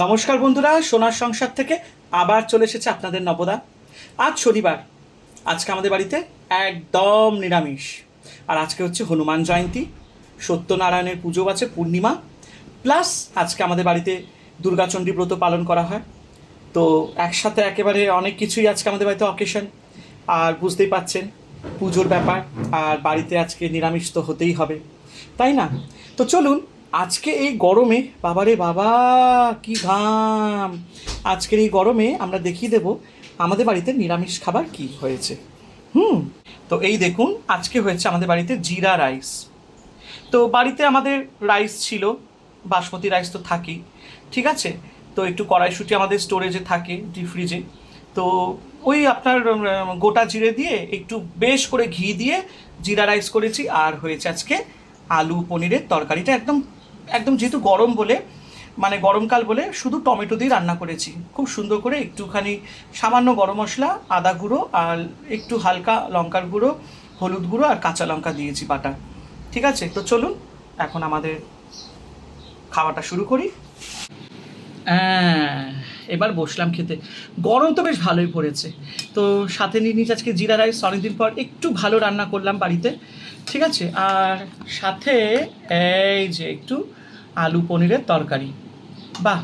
নমস্কার বন্ধুরা, সোনার সংসার থেকে আবার চলে এসেছে আপনাদের নবদা। আজ শনিবার, আজকে আমাদের বাড়িতে একদম নিরামিষ। আর আজকে হচ্ছে হনুমান জয়ন্তী, সত্যনারায়ণের পুজো আছে, পূর্ণিমা, প্লাস আজকে আমাদের বাড়িতে দুর্গাচণ্ডী ব্রত পালন করা হয়। তো একসাথে একেবারে অনেক কিছুই আজকে আমাদের বাড়িতে অকেশন। আর বুঝতেই পাচ্ছেন পুজোর ব্যাপার, আর বাড়িতে আজকে নিরামিষ তো হতেই হবে, তাই না? তো চলুন, আজকে এই গরমে, বাবারে বাবা কি ঘাম, আজকের এই গরমে আমরা দেখিয়ে দেব আমাদের বাড়িতে নিরামিষ খাবার কি হয়েছে। হুম। তো এই দেখুন, আজকে হয়েছে আমাদের বাড়িতে জিরা রাইস। তো বাড়িতে আমাদের রাইস ছিল, বাসমতি রাইস তো থাকেই, ঠিক আছে। তো একটু কড়াইশুঁটি আমাদের স্টোরেজে থাকে, ডিপ ফ্রিজে। তো ওই আপনার গোটা জিরে দিয়ে একটু বেশ করে ঘি দিয়ে জিরা রাইস করেছি। আর হয়েছে আজকে আলু পনিরের তরকারিটা একদম একদম যেহেতু গরম বলে, মানে গরমকাল বলে শুধু টমেটো দিয়ে রান্না করেছি খুব সুন্দর করে। একটুখানি সামান্য গরম মশলা, আদা গুঁড়ো আর একটু হালকা লঙ্কার গুঁড়ো, হলুদ গুঁড়ো আর কাঁচা লঙ্কা দিয়েছি বাটা। ঠিক আছে, তো চলুন এখন আমাদের খাওয়াটা শুরু করি। হ্যাঁ, এবার বসলাম খেতে। গরম তো বেশ ভালোই পড়েছে। তো সাথে নিয়ে নিয়েছি আজকে জিরা রাইস, অনেকদিন পর একটু ভালো রান্না করলাম বাড়িতে, ঠিক আছে। আর সাথে এই যে একটু আলু পনিরের তরকারি। বাহ,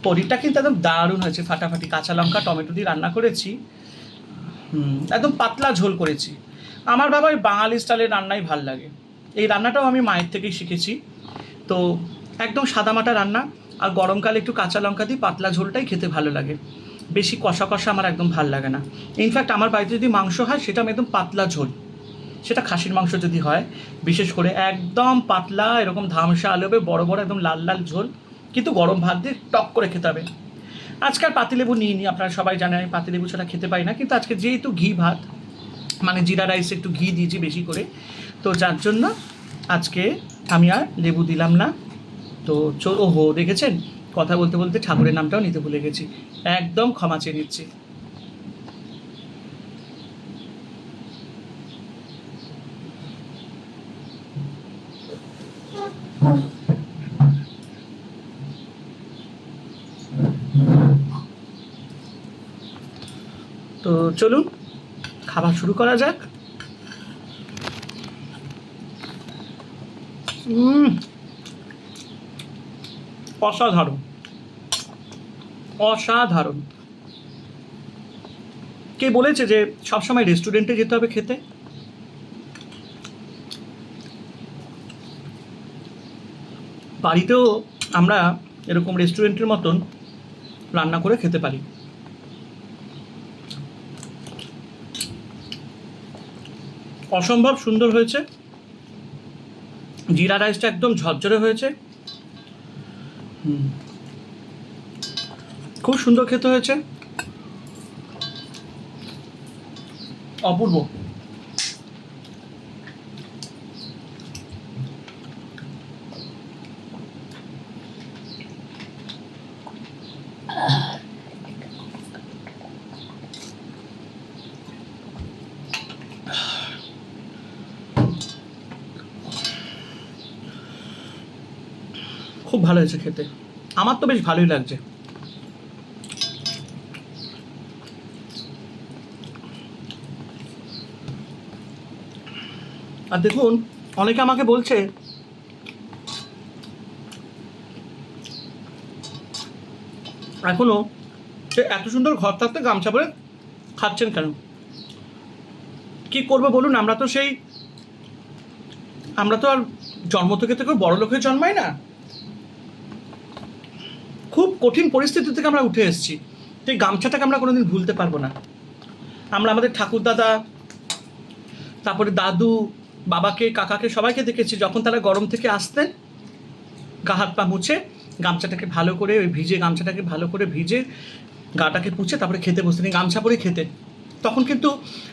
পনিরটা কিন্তু একদম দারুণ হয়েছে, ফাটাফাটি। কাঁচা লঙ্কা টমেটো দিয়ে রান্না করেছি, একদম পাতলা ঝোল করেছি। আমার বাবার বাঙালি স্টাইলের রান্নাই ভাল লাগে। এই রান্নাটাও আমি মায়ের থেকেই শিখেছি। তো একদম সাদামাটা রান্না, আর গরমকালে একটু কাঁচা লঙ্কা দিয়ে পাতলা ঝোলটাই খেতে ভালো লাগে। বেশি কষা কষা আমার একদম ভাল লাগে না। ইনফ্যাক্ট আমার বাড়িতে যদি মাংস হয় সেটা আমি একদম পাতলা ঝোল, সেটা খাসির মাংস যদি হয় বিশেষ করে, একদম পাতলা এরকম ধামসা আলুবে বড় বড় একদম লাল লাল ঝোল, কিন্তু গরম ভাত দিয়ে টক করে খেতে হবে। আজকে আর পাতিলেবু নিইনি, আপনারা সবাই জানেন আমি পাতিলেবু ছাড়া খেতে পাই না, কিন্তু আজকে যেহেতু ঘি ভাত, মানে জিরা রাইসে একটু ঘি দিয়েছি বেশি করে, তো যার জন্য আজকে আমি আর লেবু দিলাম না। তো ওহো, দেখেছেন কথা বলতে বলতে ঠাকুরের নামটাও নিতে ভুলে গেছি, একদম ক্ষমা চেয়ে নিচ্ছি। তো চলুন খাবার শুরু করা যাক। অসাধারণ, অসাধারণ। কে বলেছে যে সবসময় রেস্টুরেন্টে যেতে হবে খেতে? বাড়িতেও আমরা এরকম রেস্টুরেন্টের মতন রান্না করে খেতে পারি। অসম্ভব সুন্দর হয়েছে, জিরা রাইসটা একদম ঝরঝরে হয়েছে, খুব সুন্দর খেতে হয়েছে, অপূর্ব। খুব ভালো হয়েছে খেতে, আমার তো বেশ ভালোই লাগছে। আর দেখুন, অনেকে আমাকে বলছে এখনো সে এত সুন্দর ঘর থাকতে গামছা পরে খাচ্ছেন কেন? কি করবো বলুন, আমরা তো আর জন্ম থেকে বড় লোক হয়ে জন্মাই না। খুব কঠিন পরিস্থিতি থেকে আমরা উঠে এসেছি, তো এই গামছাটাকে আমরা কোনোদিন ভুলতে পারবো না। আমরা আমাদের ঠাকুর দাদা, তারপরে দাদু, বাবাকে, কাকাকে সবাইকে দেখেছি যখন তারা গরম থেকে আসতেন, গা হাত পা মুছে গামছাটাকে ভালো করে, ওই ভিজে গামছাটাকে ভালো করে ভিজে গাটাকে পুছে তারপরে খেতে বসতেন, গামছা পরে খেতেন। তখন কিন্তু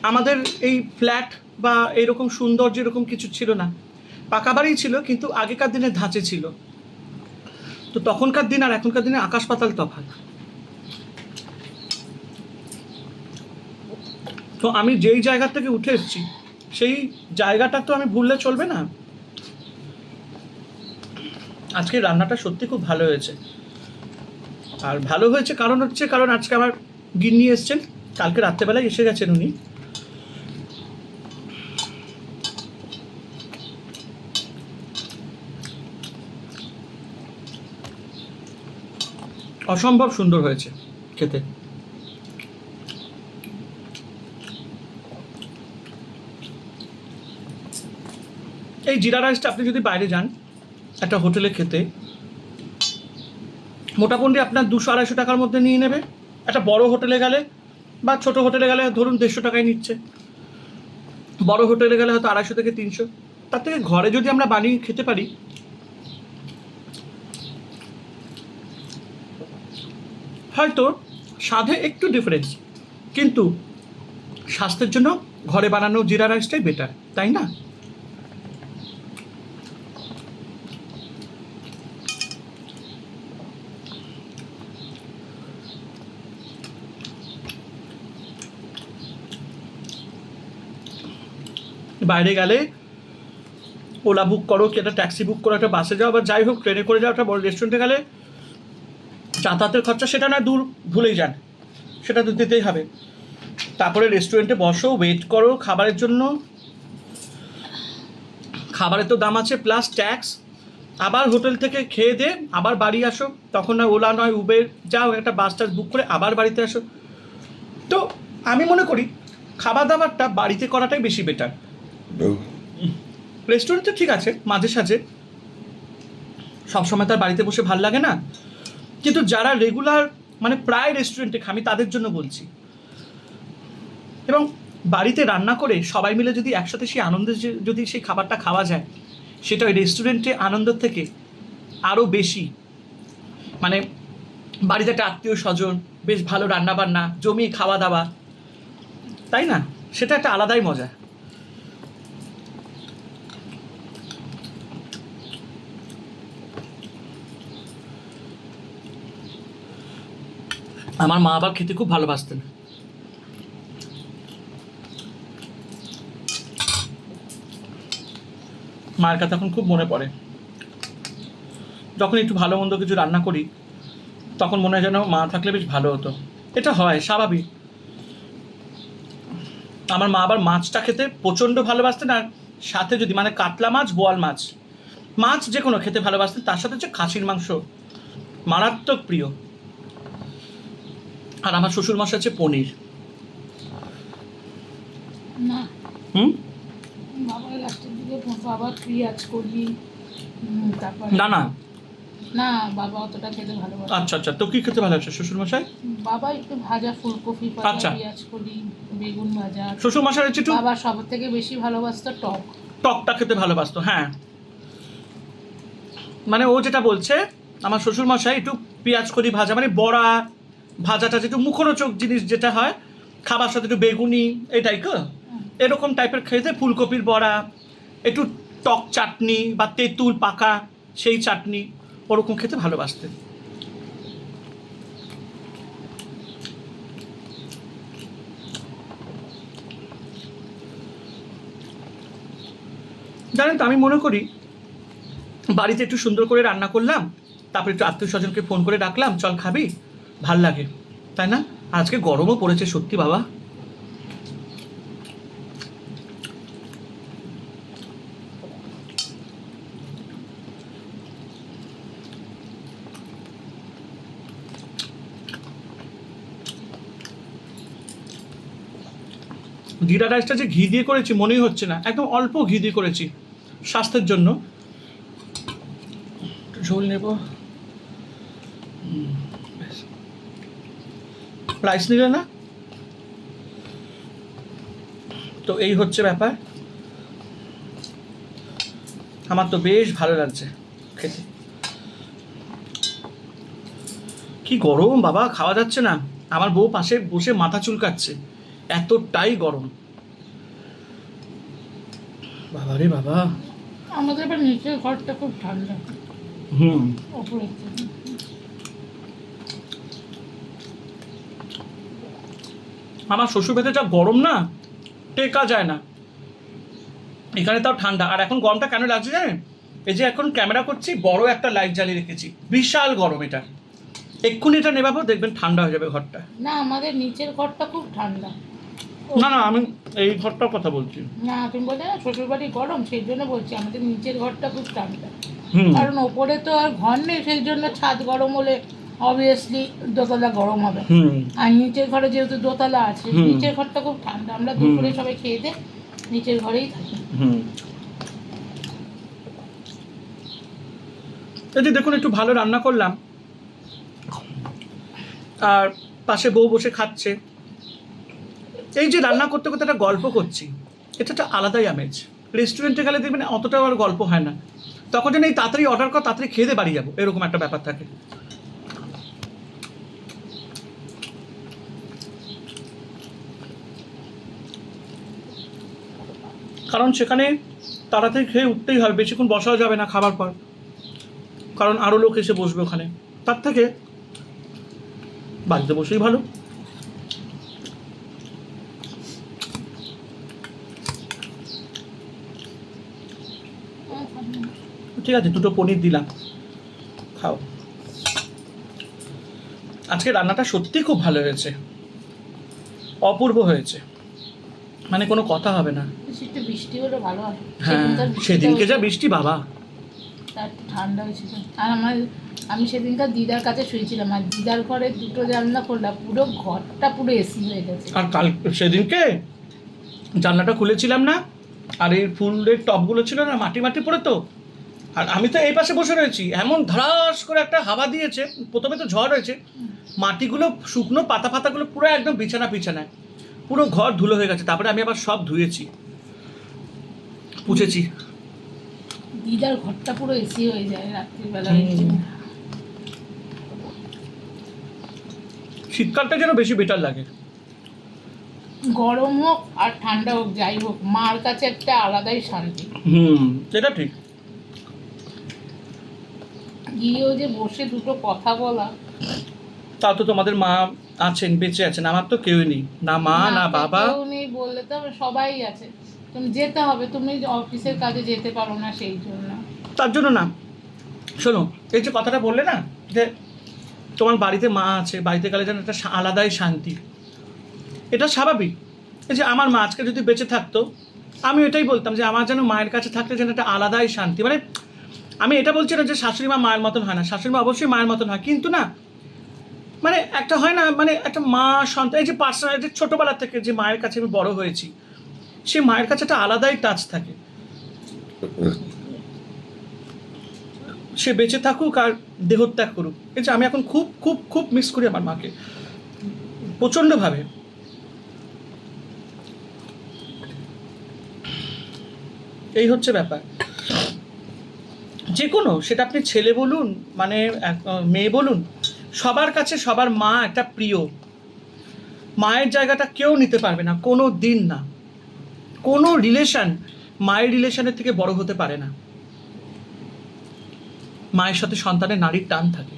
আমাদের এই ফ্ল্যাট বা এরকম সৌন্দর্য এরকম কিছু ছিল না, পাকা বাড়ি ছিল, কিন্তু আগেকার দিনের ধাঁচে ছিল। তো তখনকার দিন আর এখনকার দিনে আকাশ পাতাল তফাৎ। তো আমি যেই জায়গা থেকে উঠে এসেছি সেই জায়গাটা তো আমি ভুললে চলবে না। আজকে রান্নাটা সত্যি খুব ভালো হয়েছে। আর ভালো হয়েছে কারণ আজকে আমার গিন্নি এসছেন, কালকে রাত্রেবেলায় এসে গেছেন উনি। অসম্ভব সুন্দর হয়েছে খেতে। এই জিরা রাইসটা আপনি যদি বাইরে যান একটা হোটেলে খেতে, মোটামুটি আপনার 200-250 টাকার মধ্যে নিয়ে নেবে। একটা বড় হোটেলে গেলে বা ছোট হোটেলে গেলে ধরুন 150 টাকায় নিচ্ছে, বড় হোটেলে গেলে হয়তো 250 থেকে 300। তার থেকে ঘরে যদি আমরা বানিয়ে খেতে পারি, হয়তো স্বাদে একটু ডিফারেন্স, কিন্তু স্বাস্থ্যের জন্য ঘরে বানানো জিরা রাইসটাই বেটার, তাই না? বাইরে গেলে ওলা বুক করো, কি একটা ট্যাক্সি বুক করো, একটা বাসে যাও বা যাই হোক ট্রেনে করে যাও, একটা বড় রেস্টুরেন্টে গেলে যাতায়াতের খরচা সেটা না দূর, ভুলেই যান, সেটা তো দিতেই হবে। তারপরে রেস্টুরেন্টে বসো, ওয়েট করো খাবারের জন্য, খাবারের তো দাম আছে প্লাস ট্যাক্স, আবার হোটেল থেকে খেয়ে দে আবার বাড়ি আসো, তখন না ওলা নয় উবের যাও, একটা বাস টাস বুক করে আবার বাড়িতে আসো। তো আমি মনে করি খাবার দাবারটা বাড়িতে করাটাই বেশি বেটার। রেস্টুরেন্টে ঠিক আছে মাঝে সাঝে, সবসময় তার বাড়িতে বসে ভাল লাগে না, কিন্তু যারা রেগুলার মানে প্রায় রেস্টুরেন্টে খামি তাদের জন্য বলছি। এবং বাড়িতে রান্না করে সবাই মিলে যদি একসাথে সেই আনন্দে যদি সেই খাবারটা খাওয়া যায়, সেটা ওই রেস্টুরেন্টে আনন্দের থেকে আরও বেশি। মানে বাড়িতে একটা আত্মীয় স্বজন, বেশ ভালো রান্না বান্না, জমিয়ে খাওয়া দাওয়া, তাই না? সেটা একটা আলাদাই মজা। আমার মা আবার খেতে খুব ভালোবাসতেন। মায়ের কথা এখন খুব মনে পড়ে, যখন একটু ভালো মন্দ কিছু রান্না করি তখন মনে হয় যেন মা থাকলে বেশ ভালো হতো। এটা হয় স্বাভাবিক। আমার মা আবার মাছটা খেতে প্রচণ্ড ভালোবাসতেন, আর সাথে যদি মানে কাতলা মাছ, বোয়াল মাছ, মাছ যে কোনো খেতে ভালোবাসতেন, তার সাথে হচ্ছে খাসির মাংস মারাত্মক প্রিয়। আর আমার শ্বশুর মশাই হচ্ছে পনির। না হুম বাবা লাস্টের দিকে বাবা পেঁয়াজ করি, তারপর না না না বাবা অতটা খেতে ভালোবাসে। আচ্ছা আচ্ছা, তো কি খেতে ভালোবাসে শ্বশুর মশাই? বাবা একটু ভাজা ফুলকপি আচ্ছা। ভাজা, পেঁয়াজ করি, বেগুন ভাজা। শ্বশুর মশাই হচ্ছে একটু বাবা সব থেকে বেশি ভালোবাসতো টক। টকটা খেতে ভালোবাসতো, হ্যাঁ। মানে ও যেটা বলছে, আমার শ্বশুর মশাই একটু পেঁয়াজ করি ভাজা, মানে বড়া ভাজাটা যেটু মুখরোচক জিনিস যেটা হয়, খাবার সাথে একটু বেগুনি এটাই তো এরকম টাইপের খেতে, ফুলকপির বড়া, একটু টক চাটনি বা তেঁতুল পাকা সেই চাটনি, ওরকম খেতে ভালোবাসতেন। জানেন তো, আমি মনে করি বাড়িতে একটু সুন্দর করে রান্না করলাম, তারপরে একটু আত্মীয় স্বজনকে ফোন করে ডাকলাম, চল খাবি, ভাল লাগে, তাই না? আজকে গরমও পড়েছে সত্যি বাবা। জিরা রাইসটা যে ঘি দিয়ে করেছি মনেই হচ্ছে না, একদম অল্প ঘি দিয়ে করেছি স্বাস্থ্যের জন্য। ঝোল নেব, রাইস নিলে না, তো এই হচ্ছে ব্যাপার। আমার তো বেশ ভালো লাগছে খেতে। কি গরম বাবা, খাওয়া যাচ্ছে না। আমার বউ পাশে বসে মাথা চুলকাচ্ছে, এতটাই গরম বাবা রে বাবা। আমাদের এবার নিচের ঘরটা খুব ঠান্ডা, ওপরে আমার শ্বশুর বাড়িতে যা গরম না, টেকা যায় না। এখানে তাও ঠান্ডা। আর এখন গরমটা কেন লাগছে জানেন? এই যে এখন ক্যামেরা করছি, বড় একটা লাইট জ্বালিয়ে রেখেছি, বিশাল গরম এটা। এক্ষুনি এটা নেবাবো, দেখবেন ঠান্ডা হয়ে যাবে ঘরটা। না, আমাদের নিচের ঘরটা খুব ঠান্ডা। না না, আমি এই ঘরটার কথা বলছি। না, তুমি বললে না শ্বশুর বাড়ি গরম, সেই জন্য বলছি আমাদের নিচের ঘরটা খুব ঠান্ডা। হুম কারণ ওপরে তো আর ঘর নেই, সেই জন্য ছাদ গরম হলে অবভিয়াসলি দোতলা গরম হবে। হুম আর নিচের ঘরে যেহেতু দোতলা আছে, হুম। নিচের ঘরটা খুব ঠান্ডা। আমরা দুপুরে সবাই খেয়ে দিয়ে নিচের ঘরেই থাকি। হুম। এই যে দেখুন, একটু ভালো রান্না করলাম, আর পাশে বউ বসে খাচ্ছে। এই যে রান্না করতে করতে একটা গল্প করছি, এটা একটা আলাদাই আমেজ। রেস্টুরেন্টে গেলে দেখবেন অতটা আর গল্প হয় না, তখন যেন এই তাড়াতাড়ি অর্ডার কর, তাড়াতাড়ি খেয়ে দিয়ে বাড়ি যাবো, এরকম একটা ব্যাপার থাকে। কারণ সেখানে তাড়াতাড়ি খেয়ে উঠতেই হবে, বেশিক্ষণ বসাও যাবে না খাবার পর, কারণ আরও লোক এসে বসবে ওখানে। তার থেকে বাড়িতে বসেই ভালো। ঠিক আছে, 2টো পনির দিলাম, খাও। আজকে রান্নাটা সত্যি খুব ভালো হয়েছে, অপূর্ব হয়েছে, মানে কোনো কথা হবে না। একটু বৃষ্টি হলে ভালো হয়। হ্যাঁ, সেদিনকে যা বৃষ্টি বাবা, তার টাঠান্ডা হয়েছিল। আর আমি সেদিনকার দিদার কাছে শুয়েছিলাম, আর দিদার ঘরে 2টো জানলা খোলা, পুরো ঘরটা পুরো এসি হয়ে গেছে। আর কাল সেদিনকে জানলাটা খুলেছিলাম না, আর এই ফুলের টবগুলো ছিল না মাটি মাটি পড়ে, তো আর আমি তো এই পাশে বসে রয়েছি, এমন ধারাস করে একটা হাওয়া দিয়েছে, প্রথমে তো ঝড় হয়েছে, মাটিগুলো শুকনো পাতা পাতাগুলো পুরো একদম বিছানায়, পুরো ঘর ধুলো হয়ে গেছে। তারপরে আমি আবার সব ধুয়েছি, পুছেছি। দিদার ঘরটা পুরো এসি হয়ে যায় রাত্রিবেলা। শীতকালটা যেন বেশি বেটার লাগে। গরম হোক আর ঠান্ডা হোক, যাই হোক, মার কাছে একটা আলাদাই শান্তি। এটা ঠিক। গিয়েও যে বসে 2টো কথা বলা। তাও তো তোমাদের মা আছেন, বেঁচে আছেন, আমার তো কেউই নেই, না মা না বাবা। কেউ নেই বললে তো সবাই আছে, তুমি যেতে হবে, তুমি অফিসের কাজে যেতে পারো না, সেই জন্য। তার জন্য না, শোনো, এই যে কথাটা বললে না যে তোমার বাড়িতে মা আছে, বাড়িতে গেলে যেন একটা আলাদাই শান্তি, এটা স্বাভাবিক। এই যে আমার মা আজকে যদি বেঁচে থাকতো, আমি এটাই বলতাম যে আমার যেন মায়ের কাছে থাকলে যেন একটা আলাদাই শান্তি। মানে আমি এটা বলছি না যে শাশুড়ি মা মায়ের মতন হয় না, শাশুড়ি মা অবশ্যই মায়ের মতন হয়, কিন্তু না, মানে একটা হয় না, মানে একটা মা সন্তান, এই যে পার্সোনাল, যে ছোটোবেলা থেকে যে মায়ের কাছে আমি বড় হয়েছি, সেই মায়ের কাছে একটা আলাদাই টাচ থাকে। সে বেঁচে থাকুক আর দেহত্যাগ করুক, এই যে আমি এখন খুব খুব খুব মিস করি আমার মাকে, প্রচণ্ডভাবে। এই হচ্ছে ব্যাপার। যে কোনো, সেটা আপনি ছেলে বলুন, মানে মেয়ে বলুন, সবার কাছে সবার মা একটা প্রিয়। মায়ের জায়গাটা কেউ নিতে পারবে না, কোনো দিন না। কোনো রিলেশন মায়ের রিলেশনের থেকে বড় হতে পারে না। মায়ের সাথে সন্তানের নারীর টান থাকে।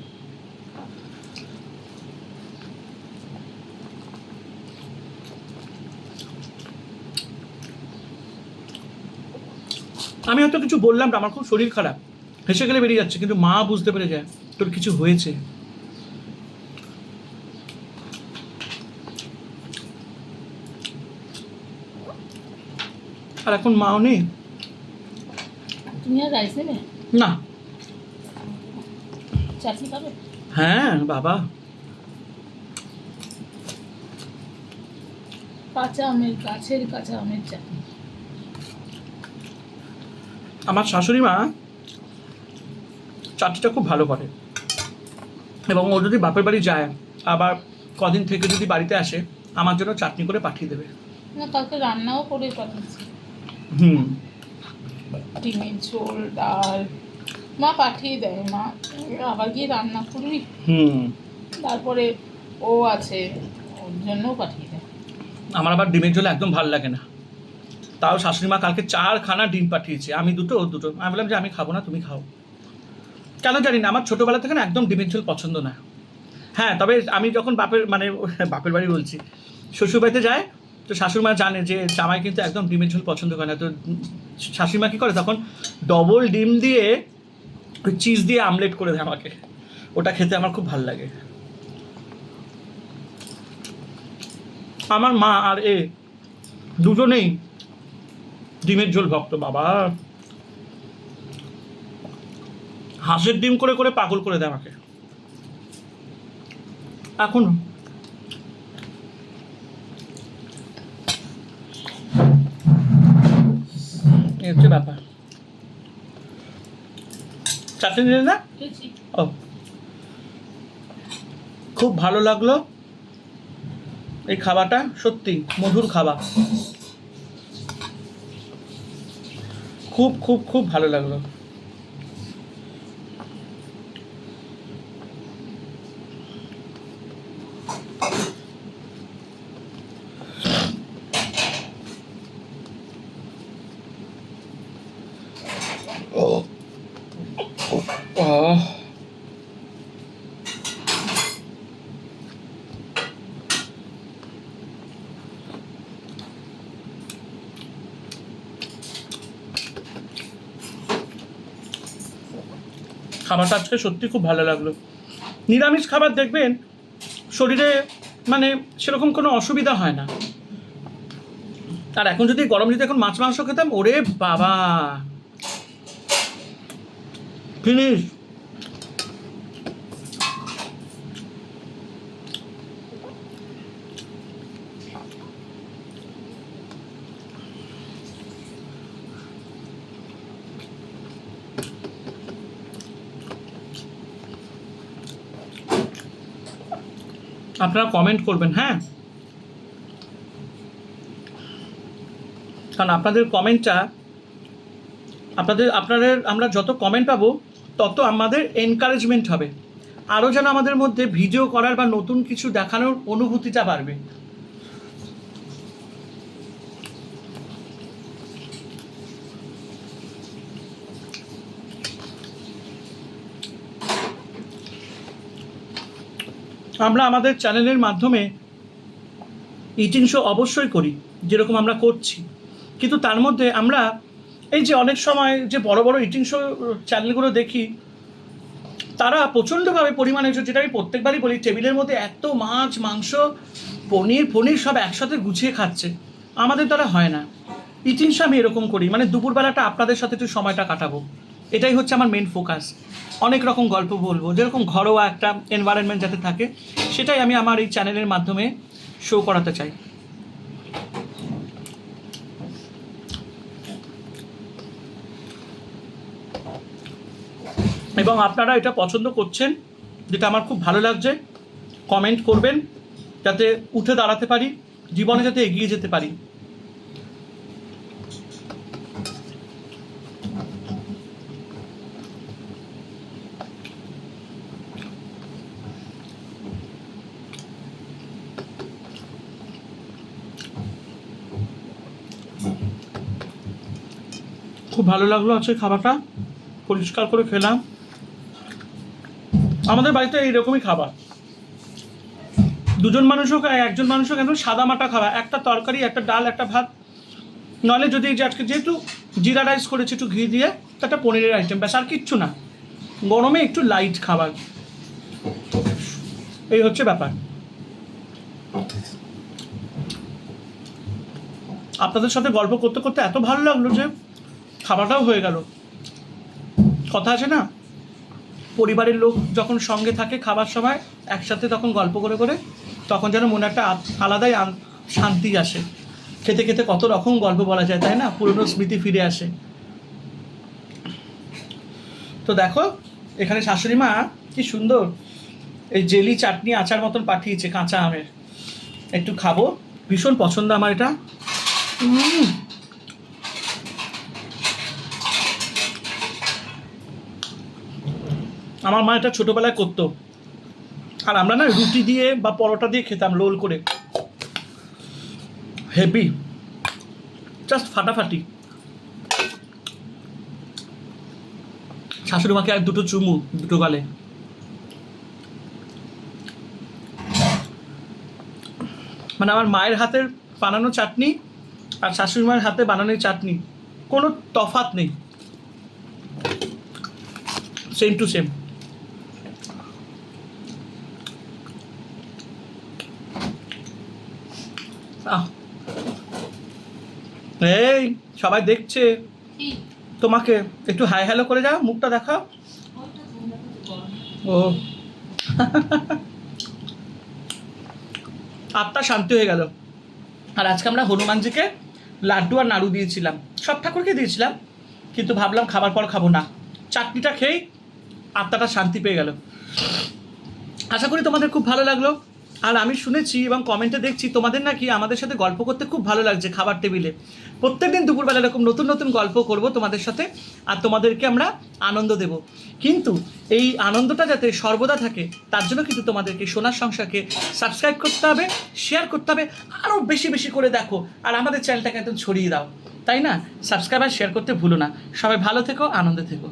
আমি হয়তো কিছু বললাম, আমার খুব শরীর খারাপ, হেসে গেলে বেরিয়ে যাচ্ছে, কিন্তু মা বুঝতে পেরে যায় তোর কিছু হয়েছে। আর এখন মাও নেই। তুমি আর রাইস নেবে না। চাটনি খাবে? হ্যাঁ বাবা, গাছের কাঁচা আমের চাটনি। আমার শাশুড়ি মা চাটনিটা খুব ভালো করে, এবং ও যদি বাপের বাড়ি যায় আবার কদিন থেকে যদি বাড়িতে আসে, আমার জন্য চাটনি করে পাঠিয়ে দেবে। না, কালকে রান্নাও করে পাঠিয়েছি, ডিমের ঝোল, ডাল, মা পাঠিয়ে দেয়। মা আবার গিয়ে রান্না করবি, তারপরে ও আছে, ওর জন্যও পাঠিয়ে দেয়। আমার আবার ডিমের ঝোল একদম ভালো লাগে না, তাও শাশুড়ি মা কালকে 4খানা ডিম পাঠিয়েছে, আমি 2টো ও 2টো। আমি বললাম যে আমি খাবো না, তুমি খাও। কেন জানি না, আমার ছোটোবেলা থেকে না একদম ডিমের ঝোল পছন্দ না। হ্যাঁ, তবে আমি যখন বাপের বাড়ি বলছি, শ্বশুরবাড়িতে যায়, তো শাশুড়িমা জানে যে জামাই কিন্তু একদম ডিমের ঝোল পছন্দ করে না, তো শাশুড়িমা কী করে, তখন ডবল ডিম দিয়ে ওই চিজ দিয়ে আমলেট করে দেয় আমাকে, ওটা খেতে আমার খুব ভালো লাগে। আমার মা আর এ দুজনেই ডিমের ঝোল ভক্ত বাবা। হাঁসের ডিম করে করে পাগল করে দেয় আমাকে এখন। এই হচ্ছে ব্যাপার। চাটনি দিলে না? ও, খুব ভালো লাগলো এই খাবারটা, সত্যি মধুর খাবার, খুব খুব খুব ভালো লাগলো। খাবারটা আজকে সত্যি খুব ভালো লাগলো। নিরামিষ খাবার দেখবেন শরীরে মানে সেরকম কোনো অসুবিধা হয় না। আর এখন যদি গরম যদি এখন মাছ মাংস খেতাম, ওরে বাবা ফিনিশ। আপনারা কমেন্ট করবেন, হ্যাঁ, কারণ আপনাদের কমেন্টটা আপনাদের আমরা যত কমেন্ট পাবো তত আমাদের এনকারেজমেন্ট হবে, আরও যেন আমাদের মধ্যে ভিডিও করার বা নতুন কিছু দেখানোর অনুভূতিটা বাড়বে। আমরা আমাদের চ্যানেলের মাধ্যমে ইটিং শো অবশ্যই করি, যেরকম আমরা করছি, কিন্তু তার মধ্যে আমরা এই যে অনেক সময় যে বড় বড় ইটিং শো চ্যানেলগুলো দেখি, তারা প্রচণ্ডভাবে পরিমাণে, যেটা আমি প্রত্যেকবারই বলি, টেবিলের মধ্যে এত মাছ মাংস পনির সব একসাথে গুছিয়ে খাচ্ছে, আমাদের দ্বারা হয় না। ইটিং শো আমি এরকম করি, মানে দুপুরবেলাটা আপনাদের সাথে একটু সময়টা কাটাবো, এটাই হচ্ছে আমার মেন ফোকাস। অনেক রকম গল্প বলবো, যেরকম ঘরোয়া একটা এনভায়রনমেন্ট যাতে থাকে, সেটাই আমি আমার এই চ্যানেলের মাধ্যমে শো করাতে চাই। এবং আপনারা এটা পছন্দ করছেন, যেটা আমার খুব ভালো লাগছে। কমেন্ট করবেন যাতে উঠে দাঁড়াতে পারি, জীবনে যাতে এগিয়ে যেতে পারি। খুব ভালো লাগলো আজকে খাবারটা, পরিষ্কার করে খেলাম। আমাদের বাড়িতে এইরকমই খাবার, দুজন মানুষও একজন মানুষও কেন সাদা মাটা খাবার, একটা তরকারি, একটা ডাল, একটা ভাত, নইলে যদি যে আজকে যেহেতু জিরা রাইস করেছি একটু ঘি দিয়ে, একটা পনিরের আইটেম, ব্যাস, আর কিচ্ছু না। গরমে একটু লাইট খাবার, এই হচ্ছে ব্যাপার। আপনাদের সাথে গল্প করতে করতে এত ভালো লাগলো যে খাবারটাও হয়ে গেল। কথা আছে না, পরিবারের লোক যখন সঙ্গে থাকে খাবার সময় একসাথে, তখন গল্প করে করে, তখন যেন মনে একটা আলাদাই শান্তি আসে। খেতে খেতে কত রকম গল্প বলা যায়, তাই না, পুরনো স্মৃতি ফিরে আসে। তো দেখো এখানে শাশুড়ি মা কি সুন্দর এই জেলি চাটনি আচার মতন পাঠিয়েছে কাঁচা আমের, একটু খাবো, ভীষণ পছন্দ আমার এটা। আমার মা এটা ছোটোবেলায় করতো, আর আমরা না রুটি দিয়ে বা পরোটা দিয়ে খেতাম রোল করে, হেভি, জাস্ট ফাটাফাটি। শাশুড়ি মাকে আর দুটো চুমু দুটো গালে। মানে আমার মায়ের হাতের বানানো চাটনি আর শাশুড়ি মায়ের হাতে বানানো চাটনি কোনো তফাৎ নেই, সেম টু সেম। আহ। এই সবাই দেখছে কি তোমাকে, একটু হাই হ্যালো করে যাও, মুখটা দেখাও। ও আত্মা শান্তি হয়ে গেল। আর আজকে আমরা হনুমানজিকে লাড্ডু আর নাড়ু দিয়েছিলাম, সব ঠাকুরকে দিয়েছিলাম, কিন্তু ভাবলাম খাবার পর খাবো না, চাটনিটা খেয়েই আত্মাটা শান্তি পেয়ে গেল। আশা করি তোমাদের খুব ভালো লাগলো। আর আমি শুনেছি এবং কমেন্টে দেখছি তোমাদের নাকি আমাদের সাথে গল্প করতে খুব ভালো লাগছে খাবার টেবিলে। প্রত্যেকদিন দুপুরবেলা এরকম নতুন নতুন গল্প করব তোমাদের সাথে, আর তোমাদেরকে আমরা আনন্দ দেব। কিন্তু এই আনন্দটা যাতে সর্বদা থাকে তার জন্য কিন্তু তোমাদেরকে সোনার সংসারকে সাবস্ক্রাইব করতে হবে, শেয়ার করতে হবে, আরও বেশি বেশি করে দেখো, আর আমাদের চ্যানেলটাকে একদম ছড়িয়ে দাও, তাই না? সাবস্ক্রাইব আর শেয়ার করতে ভুলো না। সবাই ভালো থেকো, আনন্দে থেকো।